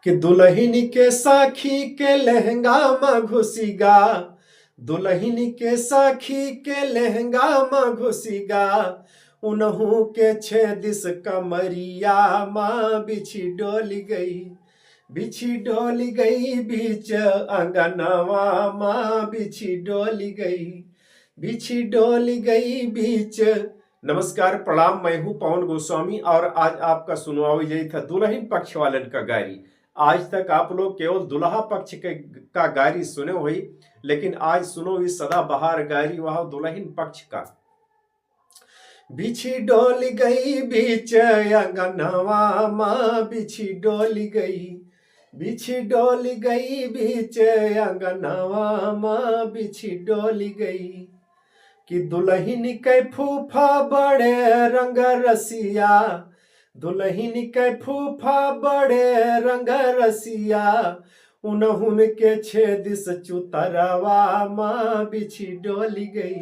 कि दुल्हन के साखी के लहंगा में घुसीगा, दुल्हन के साखी के लहंगा में घुसीगा, उन्हों के 6 दिस कमरिया माँ बिछी डोली गई, बिछी डोली गई बीच अंगनवा माँ बिछी डोली गई, बिछी डोली गई बीच। नमस्कार प्रणाम, मैं हूं पवन गोस्वामी और आज आपका सुनवाई यही था दुल्हन पक्ष वालन का गारी। आज तक आप लोग केवल दुल्हा पक्ष का गारी सुने हुई, लेकिन आज सुनो इस सदाबहार गारी वह दुल्हन पक्ष का। बिछी डोली गई बीच अंगनवा माँ बिछी डोली गई, बिछी डोली गई बीच अंगनवा माँ बिछी डोली गई। कि दुल्हन के फूफा बड़े रंग रसिया, दुल्हन के फूफा बड़े रंग रसिया, उन्हुन के 6 दिस चुतरवा माँ बिछी डोली गई,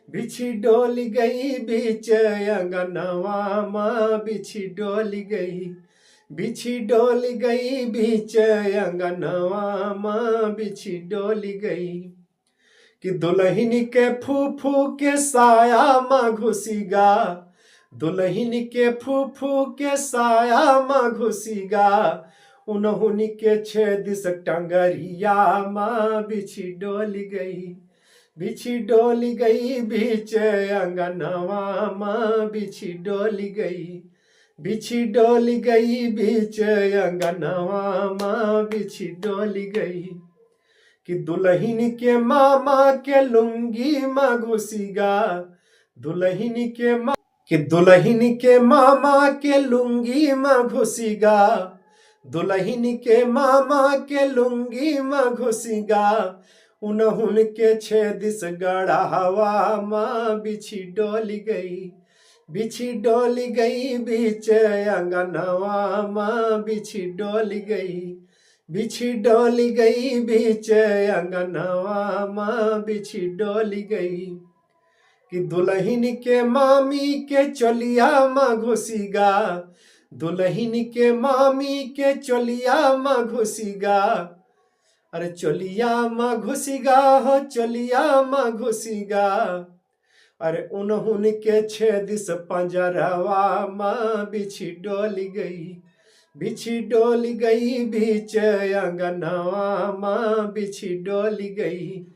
बिछी डोली गई बीच अंगनवा माँ बिछी डोली गई, बिछी डोली गई बीच अंगनवा माँ बिछी डोली गई। कि दुल्हन के फूफू के साया माँ घुसीगा, दुल्हन के फूफू के साया माँ घुसीगा, उन्हुन के 6 दिस टंगरिया माँ बिछी डोली गई, बिछी डोली गई बीच अंगनवा माँ बिछी डोली गई, बिछी डोली गई बीच अंगनवा माँ बिछी डोली गई। कि दुल्हन के मामा के लुंगी माँ घुसीगा, दुल्हन के मामा के लुंगी माँ घुसीगा, दुल्हन के मामा के लुंगी माँ घुसीगा, उन्हुन के 6 दिस गढ़ावा माँ बिछी डोली गई, बिछी डोली गई बीच अंगनवा माँ बिछी डोली गई, बिछी डोली गई बीच अंगनवा माँ बिछी डोली गई। कि दुल्हन के मामी के चोलिया माँ घुसीगा, दुल्हन के मामी के चोलिया माँ घुसीगा, अरे चोलिया माँ घुसीगा हो चोलिया माँ घुसीगा, अरे उन्हुन के 6 दिस पंजरवा माँ बिछी डोली गई, बिछी डोली गई बीच अंगनवा माँ बिछी डोली गई,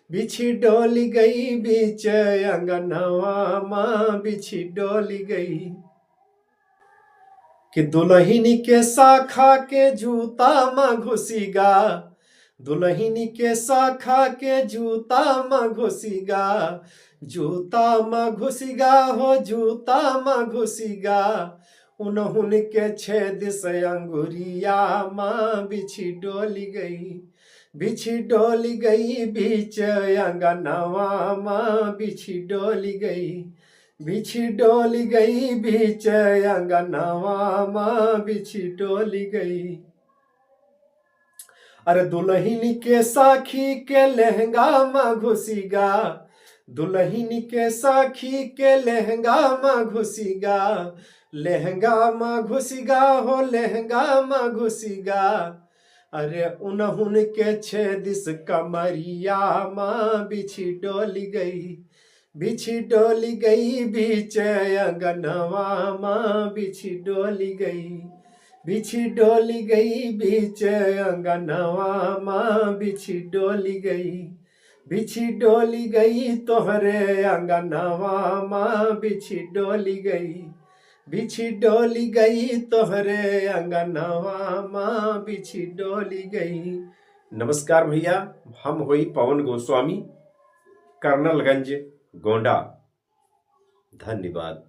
बिछी डोली गई बीच अंगनवा माँ बिछी डोली गई। कि दुल्हन के शाखा के जूता माँ घुसीगा, दुल्हन के शाखा के जूता माँ घुसीगा, जूता माँ घुसीगा हो जूता माँ घुसीगा, उन्हुन के 6 दिस अंगुरिया माँ बिछी डोली गई, बिछी डोली गई बीच अंगनवा माँ बिछी डोली गई, बिछी डोली गई बीच अंगनवा माँ बिछी डोली गई। अरे दुल्हन के साखी के लहंगा माँ घुसीगा, दुल्हन के साखी के लहंगा माँ घुसीगा, लहंगा माँ घुसीगा हो लहंगा माँ घुसीगा, अरे उन्हुन के 6 दिस कमरिया माँ बिछी डोली गई, बिछी डोली गई बीच अंगनवा माँ बिछी डोली गई, बिछी डोली गई बीच अंगनवा माँ बिछी डोली गई, बिछी डोली गई तोहरे अंगनवा माँ बिछी डोली गई, बिछी डोली गई तोहरे अंगनवा माँ बिछी डोली गई। नमस्कार भैया, हम हुई पवन गोस्वामी, कर्नलगंज, गोंडा। धन्यवाद।